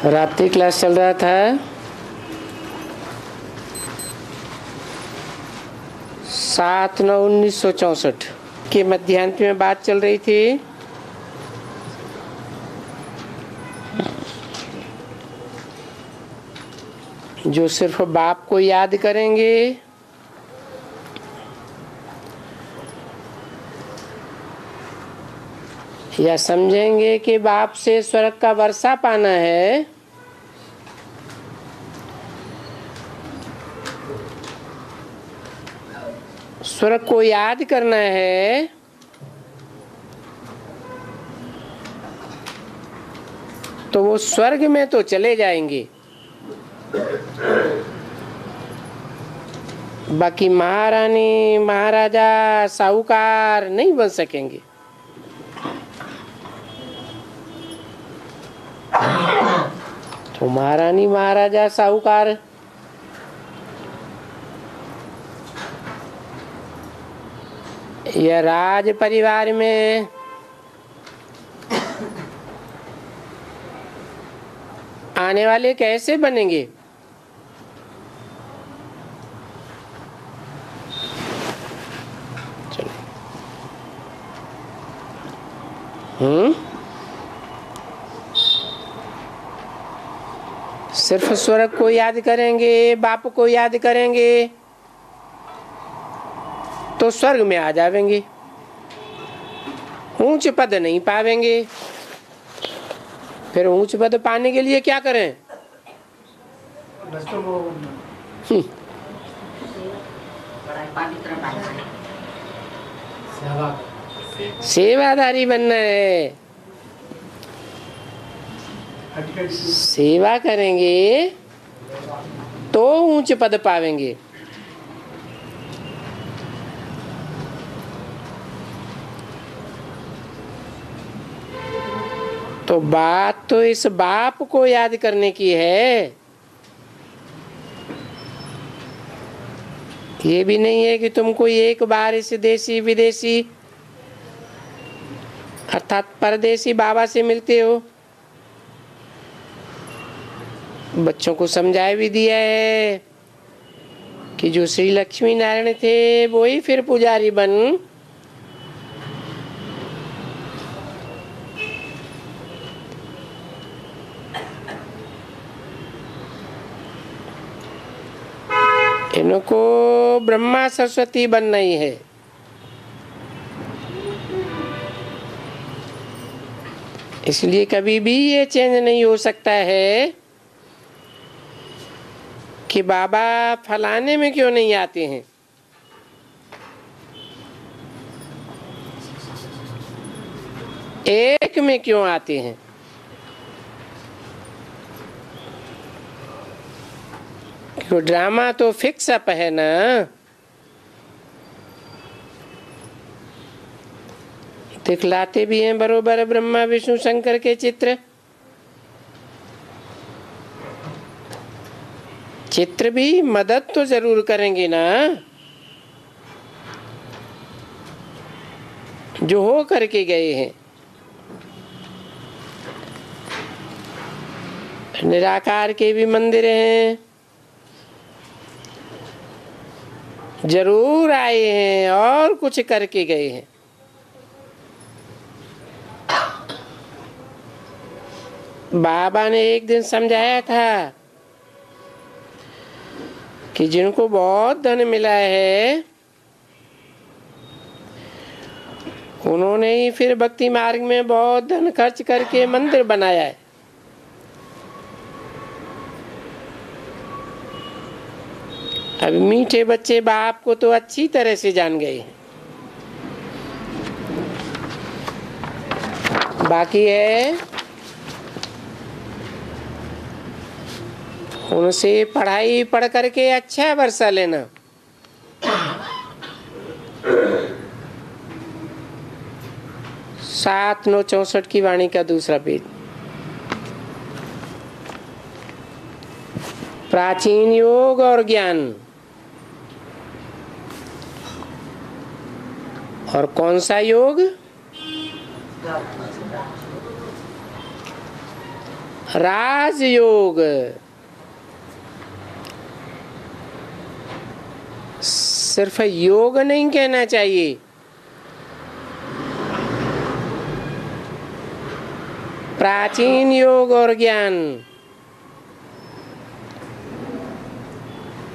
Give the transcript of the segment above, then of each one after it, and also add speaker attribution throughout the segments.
Speaker 1: रात्रि क्लास चल रहा था। 7/9/1964 के मध्यांत में बात चल रही थी। जो सिर्फ बाप को याद करेंगे, या समझेंगे कि बाप से स्वर्ग का वर्षा पाना है, स्वर्ग को याद करना है, तो वो स्वर्ग में तो चले जाएंगे, बाकी महारानी महाराजा साहूकार नहीं बन सकेंगे। तो महारानी महाराजा साहूकार या राज परिवार में आने वाले कैसे बनेंगे? चलो। सिर्फ स्वर्ग को याद करेंगे, बाप को याद करेंगे, तो स्वर्ग में आ जावेंगे, ऊंच पद नहीं पावेंगे। फिर ऊंच पद पाने के लिए क्या करें? सेवादारी बनना है। सेवा करेंगे तो ऊंच पद पावेंगे। तो बात तो इस बाप को याद करने की है। ये भी नहीं है कि तुम कोई एक बार इस देशी विदेशी अर्थात परदेसी बाबा से मिलते हो। बच्चों को समझाया भी दिया है कि जो श्री लक्ष्मी नारायण थे वो ही फिर पुजारी बन। इनको ब्रह्मा सरस्वती बनना ही है। इसलिए कभी भी ये चेंज नहीं हो सकता है कि बाबा फलाने में क्यों नहीं आते हैं, एक में क्यों आते हैं। क्यों? ड्रामा तो फिक्स अप है ना। दिखलाते भी हैं बरोबर ब्रह्मा विष्णु शंकर के चित्र। चित्र भी मदद तो जरूर करेंगे ना, जो हो करके गए हैं। निराकार के भी मंदिर हैं, जरूर आए हैं और कुछ करके गए हैं। बाबा ने एक दिन समझाया था कि जिनको बहुत धन मिला है उन्होंने ही फिर भक्ति मार्ग में बहुत धन खर्च करके मंदिर बनाया है। अब मीठे बच्चे बाप को तो अच्छी तरह से जान गए हैं। बाकी है उनसे पढ़ाई पढ़ करके अच्छा वर्षा लेना। सात 9/64 की वाणी का दूसरा पेज। प्राचीन योग और ज्ञान। और कौन सा योग? राजयोग, सिर्फ योग नहीं कहना चाहिए, प्राचीन योग और ज्ञान।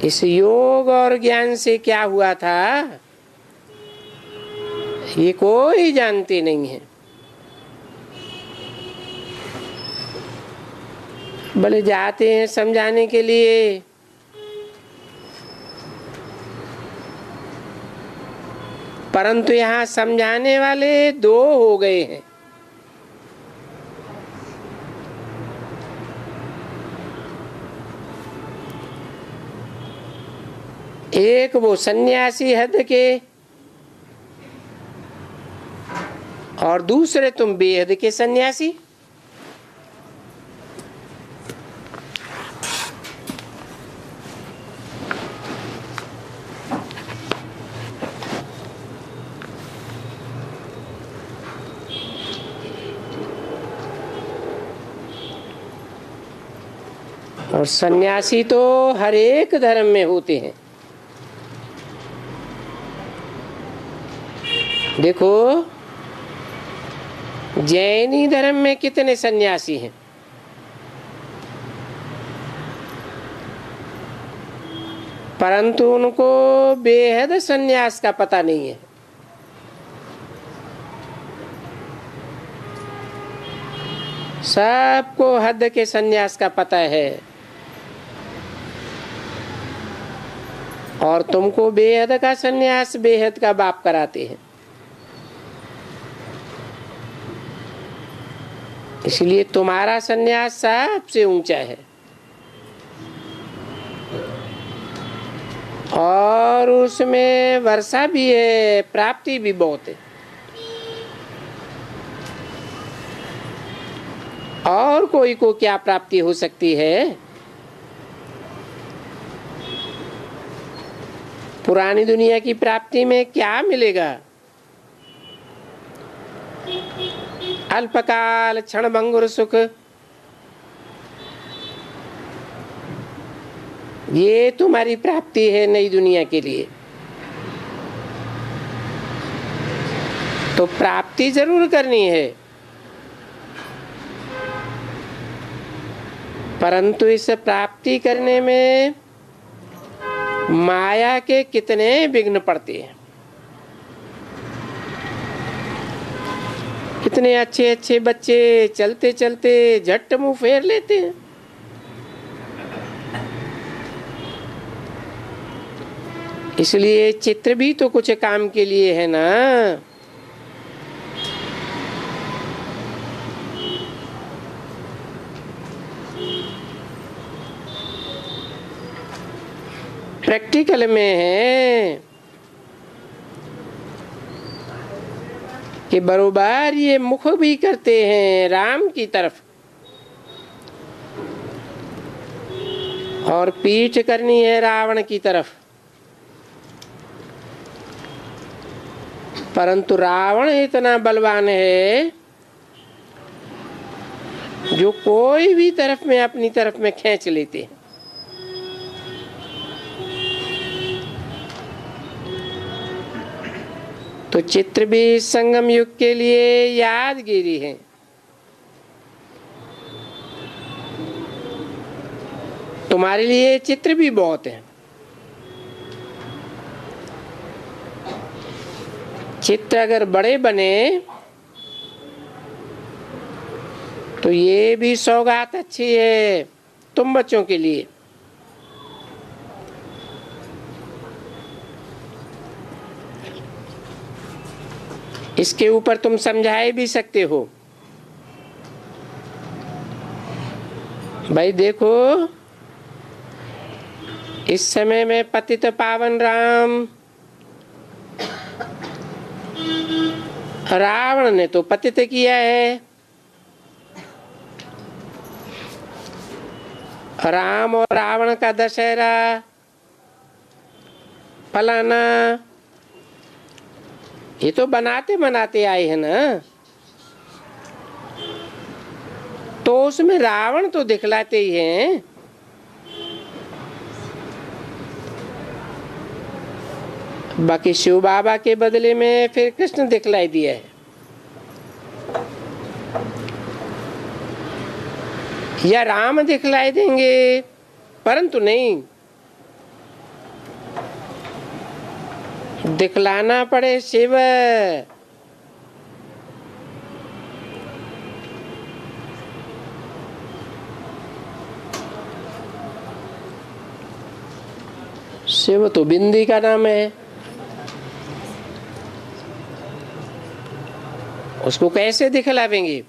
Speaker 1: इस योग और ज्ञान से क्या हुआ था ये कोई जानते नहीं है। भले जाते हैं समझाने के लिए, परंतु यहाँ समझाने वाले दो हो गए हैं। एक वो सन्यासी हद के और दूसरे तुम बेहद के सन्यासी। और सन्यासी तो हर एक धर्म में होते हैं। देखो जैनी धर्म में कितने सन्यासी हैं, परंतु उनको बेहद सन्यास का पता नहीं है। सबको हद के सन्यास का पता है, और तुमको बेहद का सन्यास बेहद का बाप कराते हैं। इसलिए तुम्हारा सन्यास सबसे ऊंचा है, और उसमें वर्षा भी है, प्राप्ति भी बहुत है। और कोई को क्या प्राप्ति हो सकती है? पुरानी दुनिया की प्राप्ति में क्या मिलेगा? अल्पकाल क्षणभंगुर सुख, ये तुम्हारी प्राप्ति है नई दुनिया के लिए। तो प्राप्ति जरूर करनी है, परंतु इस प्राप्ति करने में माया के कितने विघ्न पड़ते हैं। कितने अच्छे अच्छे बच्चे चलते चलते झट मुंह फेर लेते हैं। इसलिए चित्र भी तो कुछ काम के लिए है ना। प्रैक्टिकल में है कि बरोबर ये मुख भी करते हैं राम की तरफ, और पीठ करनी है रावण की तरफ। परंतु रावण इतना बलवान है जो कोई भी तरफ में अपनी तरफ में खींच लेते हैं। तो चित्र भी संगम युग के लिए यादगिरी है। तुम्हारे लिए चित्र भी बहुत है। चित्र अगर बड़े बने तो ये भी सौगात अच्छी है तुम बच्चों के लिए। इसके ऊपर तुम समझाए भी सकते हो। भाई देखो, इस समय में पतित पावन राम, रावण ने तो पतित किया है। राम और रावण का दशहरा फलाना, ये तो बनाते बनाते आए हैं ना। तो उसमें रावण तो दिखलाते ही हैं, बाकी शिव बाबा के बदले में फिर कृष्ण दिखलाई दिया है। या राम दिखलाई देंगे, परंतु नहीं, दिखलाना पड़े शिव। शिव तो बिंदी का नाम है, उसको कैसे दिखलावेंगे?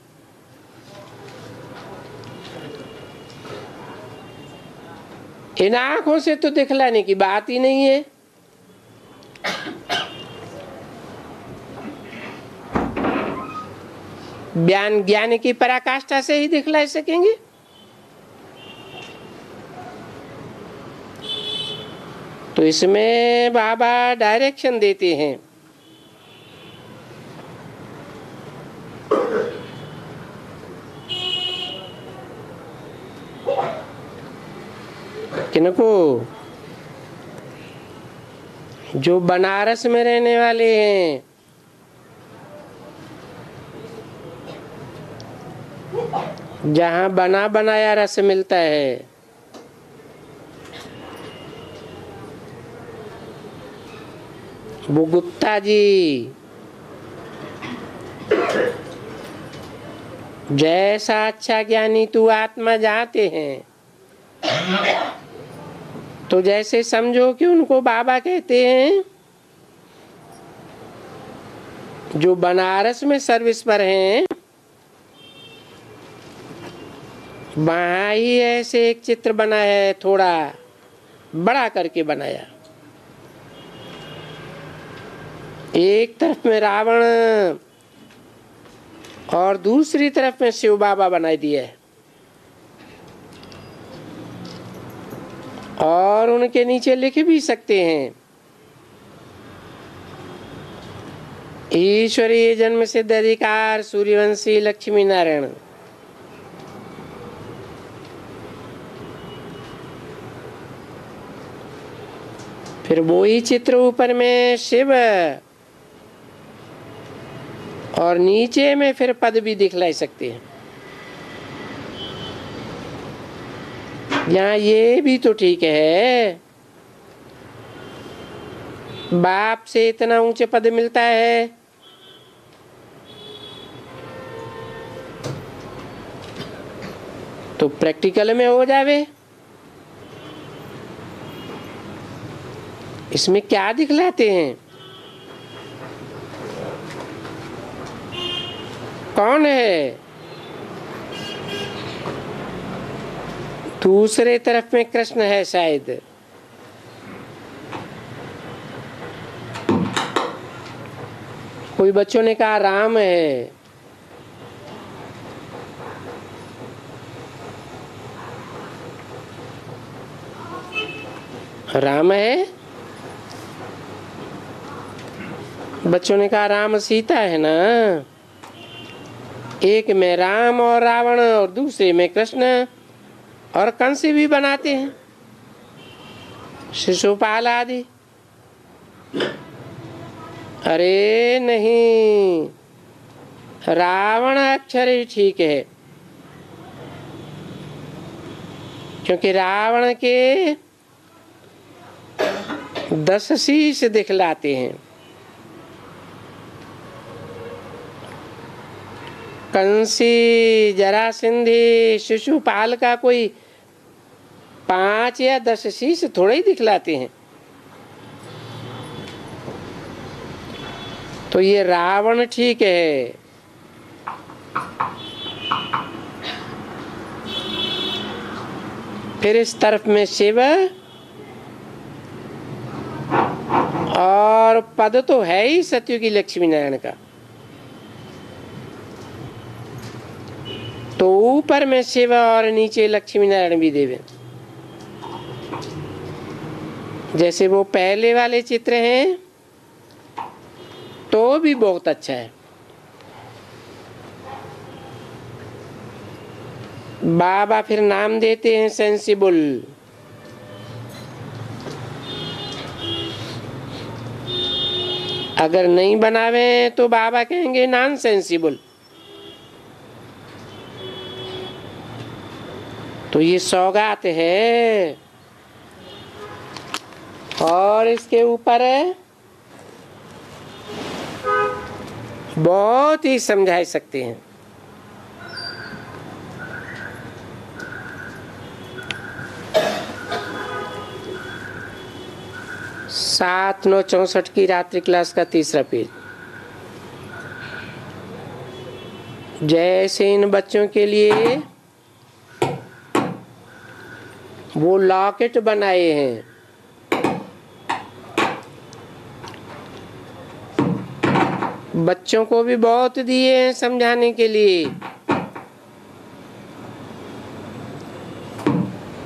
Speaker 1: इन आंखों से तो दिखलाने की बात ही नहीं है। ज्ञान की पराकाष्ठा से ही दिखला सकेंगे। तो इसमें बाबा डायरेक्शन देते हैं। किनको? जो बनारस में रहने वाले हैं, जहाँ बना बनाया रस मिलता है, वो गुप्ता जी जैसा अच्छा ज्ञानी तू आत्मा जाते हैं, तो जैसे समझो कि उनको बाबा कहते हैं। जो बनारस में सर्विस पर हैं, वहां ही ऐसे एक चित्र बना है, थोड़ा बड़ा करके बनाया। एक तरफ में रावण और दूसरी तरफ में शिव बाबा बना दिया है, और उनके नीचे लिख भी सकते हैं, ईश्वरीय जन्म सिद्ध अधिकार सूर्यवंशी लक्ष्मी नारायण। फिर वो ही चित्र ऊपर में शिव, और नीचे में फिर पद भी दिखलाई सकते हैं। यहाँ ये भी तो ठीक है, बाप से इतना ऊंचे पद मिलता है, तो प्रैक्टिकल में हो जावे। इसमें क्या दिखलाते हैं? कौन है? दूसरे तरफ में कृष्ण है शायद। कोई बच्चों ने कहा राम है। राम है? बच्चों ने कहा राम सीता है ना। एक में राम और रावण और दूसरे में कृष्ण, और कंस भी बनाते हैं, शिशुपाल आदि। अरे नहीं, रावण अक्षर ही ठीक है, क्योंकि रावण के 10 शीश दिखलाते हैं। कंसी, जरासंधी, शिशुपाल का कोई 5 या 10 शीश थोड़े ही दिखलाते हैं। तो ये रावण ठीक है। फिर इस तरफ में शिव, और पद तो है ही सतयुगी लक्ष्मी नारायण का, तो ऊपर में शिव और नीचे लक्ष्मी नारायण भी देवे। जैसे वो पहले वाले चित्र हैं, तो भी बहुत अच्छा है। बाबा फिर नाम देते हैं सेंसिबल। अगर नहीं बनावे तो बाबा कहेंगे नॉन सेंसिबल। तो ये सौगात है और इसके ऊपर बहुत ही समझा सकते हैं। सात 9 64 की रात्रि क्लास का तीसरा पेज। जैसे इन बच्चों के लिए वो लॉकेट बनाए हैं, बच्चों को भी बहुत दिए हैं समझाने के लिए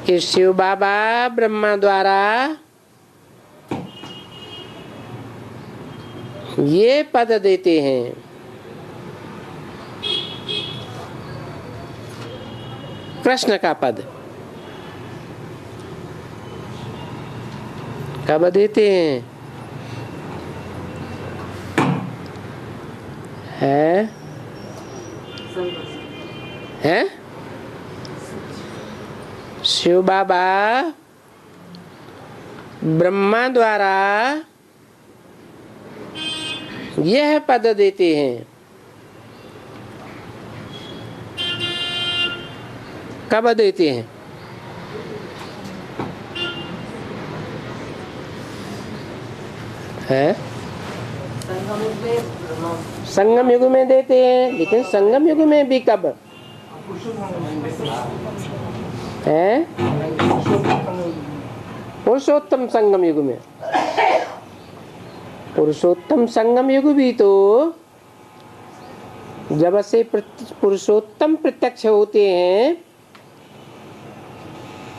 Speaker 1: कि शिव बाबा ब्रह्मा द्वारा ये पद देते हैं। कृष्ण का पद कब देते हैं? है शिव बाबा ब्रह्मा द्वारा यह पद देते हैं। कब देते हैं? संगम युग में देते हैं, लेकिन संगम युग में भी कब है? पुरुषोत्तम संगम युग में। पुरुषोत्तम संगम युग भी तो जब से पुरुषोत्तम प्रत्यक्ष होते हैं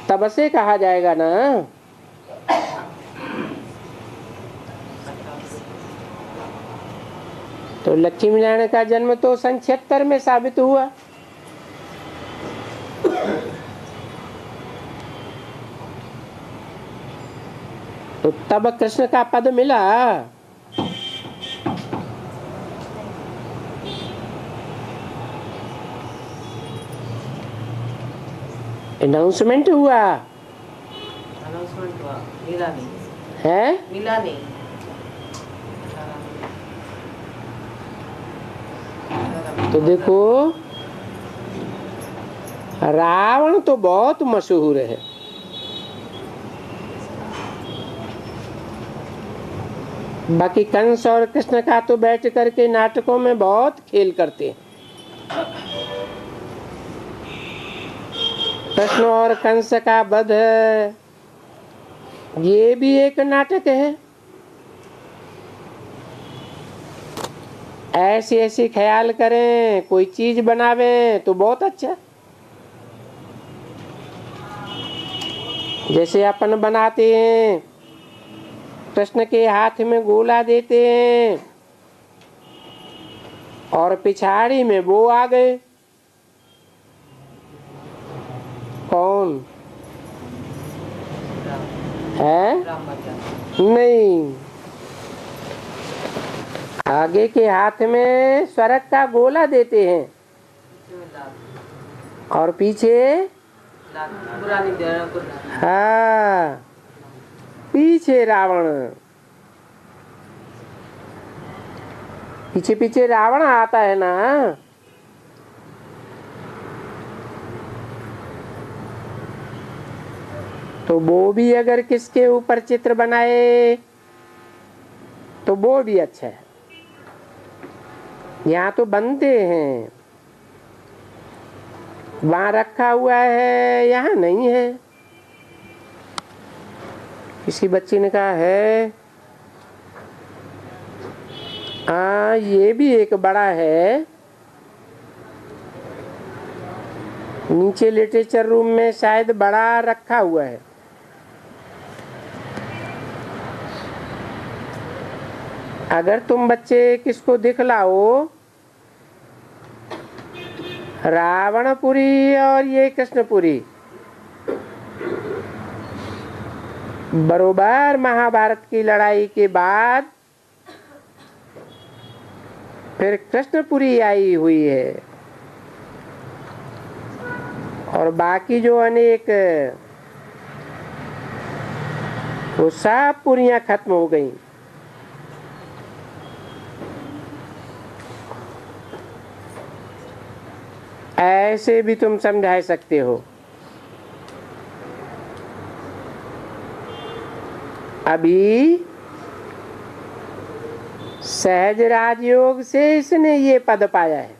Speaker 1: तब से कहा जाएगा ना। तो लक्ष्मी नारायण का जन्म तो सन 76 में साबित हुआ। तो तब कृष्ण का पद मिला। अनाउंसमेंट हुआ।
Speaker 2: मिला नहीं
Speaker 1: है?
Speaker 2: मिला नहीं।
Speaker 1: तो देखो रावण तो बहुत मशहूर है। बाकी कंस और कृष्ण का तो बैठ करके नाटकों में बहुत खेल करते हैं। कृष्ण और कंस का वध ये भी एक नाटक है। ऐसे ऐसे ख्याल करें, कोई चीज बनावें तो बहुत अच्छा। जैसे अपन बनाते हैं, कृष्ण के हाथ में गोला देते हैं और पिछाड़ी में वो आ गए। कौन है? नहीं, आगे के हाथ में स्वर्ग का गोला देते हैं और पीछे हाँ पीछे रावण। पीछे पीछे रावण आता है ना। तो वो भी अगर किसके ऊपर चित्र बनाए तो वो भी अच्छा है। यहाँ तो बनते हैं, वहां रखा हुआ है, यहाँ नहीं है। किसी बच्चे ने कहा है ये भी एक बड़ा है, नीचे लिटरेचर रूम में शायद बड़ा रखा हुआ है। अगर तुम बच्चे किसको दिखलाओ रावणपुरी और ये कृष्णपुरी बरोबर महाभारत की लड़ाई के बाद फिर कृष्णपुरी आई हुई है, और बाकी जो अनेक वो सब पुरियां खत्म हो गई। ऐसे भी तुम समझा सकते हो। अभी सहज राजयोग से इसने ये पद पाया है।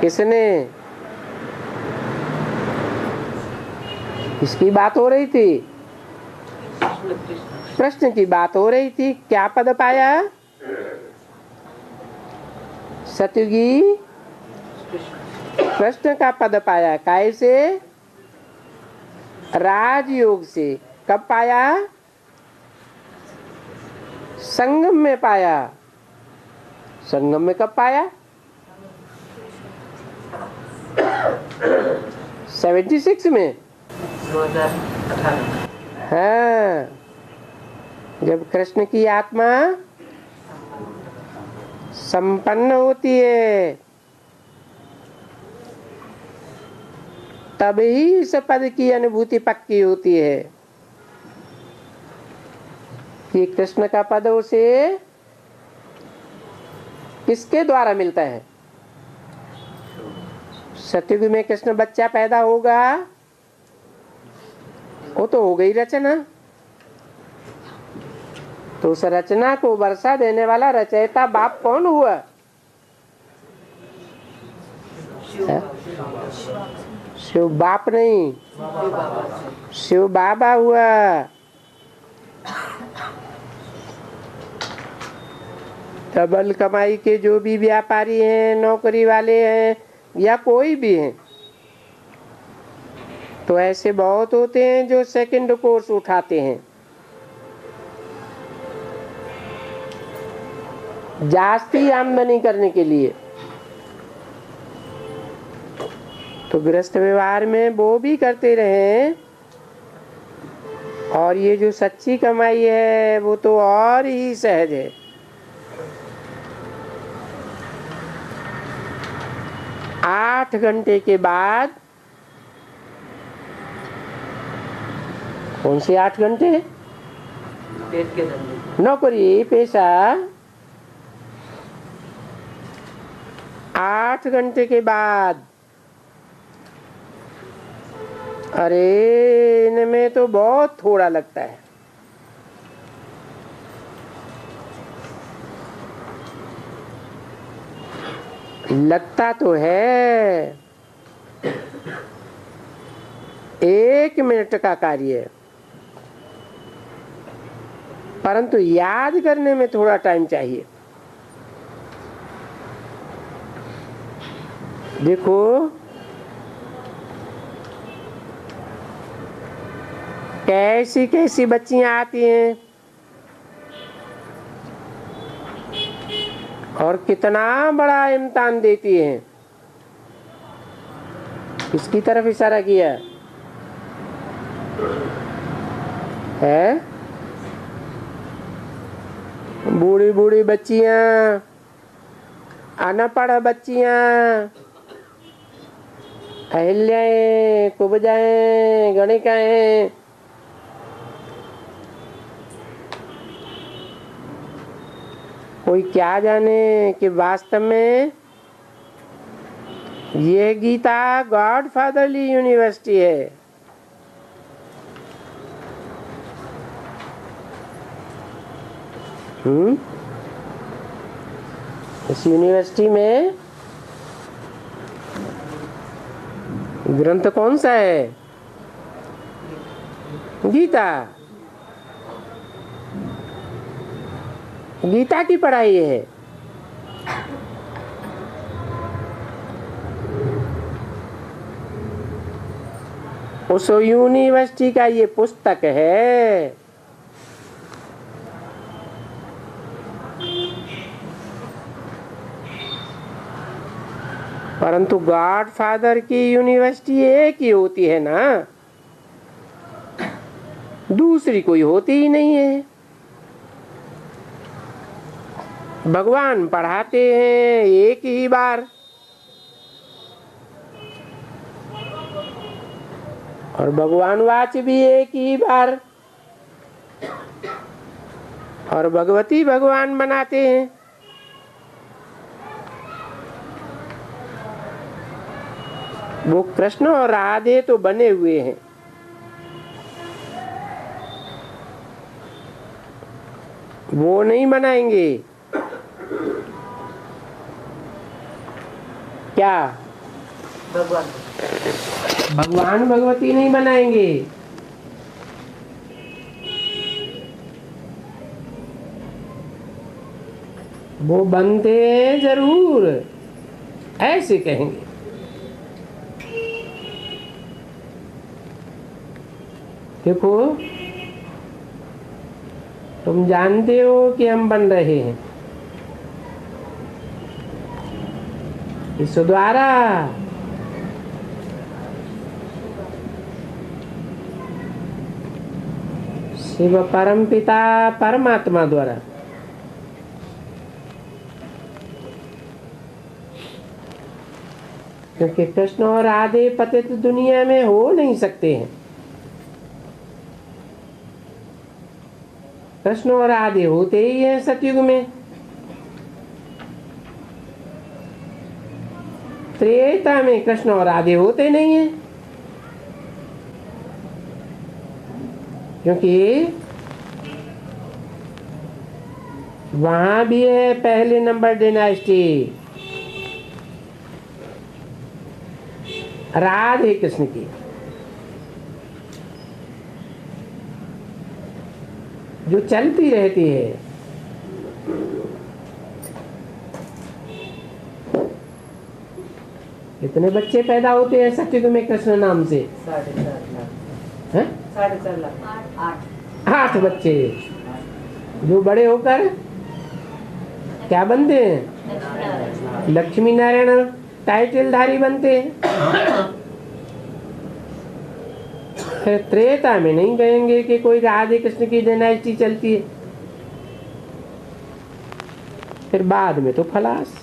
Speaker 1: किसने? किसकी बात हो रही थी? कृष्ण की बात हो रही थी। क्या पद पाया? सतयुगी कृष्ण का पद पाया। कैसे? राजयोग से। कब पाया? संगम में पाया। संगम में कब पाया? 76 में।
Speaker 2: 2018।
Speaker 1: हाँ, जब कृष्ण की आत्मा संपन्न होती है तभी इस पद की अनुभूति पक्की होती है कि कृष्ण का पद उसे किसके द्वारा मिलता है। सतयुग में कृष्ण बच्चा पैदा होगा, वो तो हो गई रचना, तो उस रचना को वर्षा देने वाला रचयिता बाप कौन हुआ? शिव बाप नहीं, शिव बाबा हुआ। डबल कमाई के जो भी व्यापारी हैं, नौकरी वाले हैं या कोई भी हैं, तो ऐसे बहुत होते हैं जो सेकंड कोर्स उठाते हैं जास्ती आमदनी करने के लिए। तो गृहस्थ व्यवहार में वो भी करते रहे, और ये जो सच्ची कमाई है वो तो और ही सहज है। आठ घंटे के बाद, कौन से 8 घंटे?
Speaker 2: पेट के धंधे।
Speaker 1: नौकरी पेशा 8 घंटे के बाद, अरे इनमें तो बहुत थोड़ा लगता है। लगता तो है 1 मिनट का कार्य, परंतु याद करने में थोड़ा टाइम चाहिए। देखो, कैसी कैसी बच्चियां आती हैं और कितना बड़ा इम्तिहान देती हैं। किसकी तरफ इशारा किया है? बूढ़ी बूढ़ी बच्चियां, अनपढ़ बच्चियां, अहिल्याएं, कुब्जाएं, गणिकाएं, कोई क्या जाने कि वास्तव में ये गीता गॉड फादरली यूनिवर्सिटी है। इस यूनिवर्सिटी में ग्रंथ कौन सा है? गीता। गीता की पढ़ाई है। उस यूनिवर्सिटी का ये पुस्तक है। परंतु गॉड फादर की यूनिवर्सिटी एक ही होती है ना, दूसरी कोई होती ही नहीं है। भगवान पढ़ाते हैं एक ही बार, और भगवान वाच भी एक ही बार, और भगवती भगवान बनाते हैं। वो कृष्ण और राधे तो बने हुए हैं, वो नहीं बनाएंगे। क्या
Speaker 2: भगवान
Speaker 1: भगवान भगवती नहीं बनाएंगे? वो बनते हैं जरूर, ऐसे कहेंगे। देखो, तुम जानते हो कि हम बन रहे हैं ईश्वर द्वारा। शिव परम पिता परमात्मा द्वारा। क्योंकि कृष्ण और राधे पतित दुनिया में हो नहीं सकते हैं। कृष्ण और राधे होते ही हैं सतयुग में। त्रेता में कृष्ण और राधे होते नहीं हैं, क्योंकि वहां भी है पहले नंबर डायनेस्टी, राधे कृष्ण की, जो चलती रहती है। कितने बच्चे पैदा होते हैं सतयुग में कृष्ण नाम से?
Speaker 2: 4.5 लाख।
Speaker 1: हैं?
Speaker 2: 4.5 लाख।
Speaker 1: 8 बच्चे, जो बड़े होकर क्या बनते हैं? लक्ष्मी नारायण टाइटलधारी बनते हैं। फिर त्रेता में नहीं कहेंगे कि कोई राधे कृष्ण की डायनेस्टी चलती है। फिर बाद में तो खलास।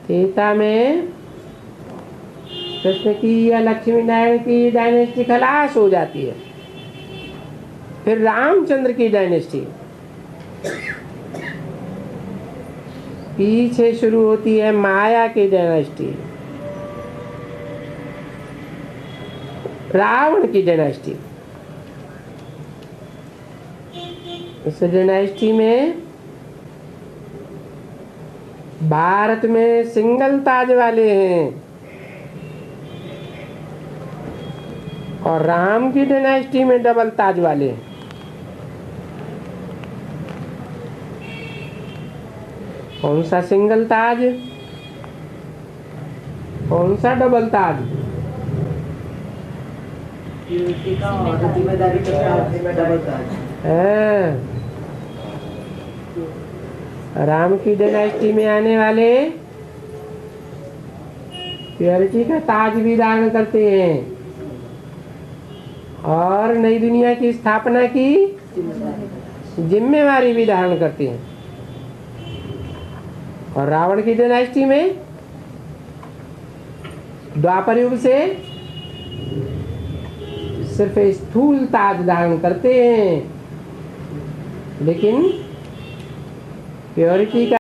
Speaker 1: त्रेता में कृष्ण की या लक्ष्मी नारायण की डायनेस्टी खलास हो जाती है। फिर रामचंद्र की डायनेस्टी पीछे शुरू होती है, माया की डायनेस्टी, रावण की डायनेस्टी। इस डायनेस्टी में भारत में सिंगल ताज वाले हैं, और राम की डायनेस्टी में डबल ताज वाले हैं। कौन सा सिंगल ताज, कौन सा डबल ताज?
Speaker 2: जिम्मेदारी डबल ताज।
Speaker 1: राम की डायनेस्टी में आने वाले प्योरिटी का ताज भी धारण करते हैं, और नई दुनिया की स्थापना की जिम्मेवारी भी धारण करते हैं। और रावण की डायनेस्टी में द्वापर युग से सिर्फ स्थूल ताज धारण करते हैं, लेकिन प्योरिटी का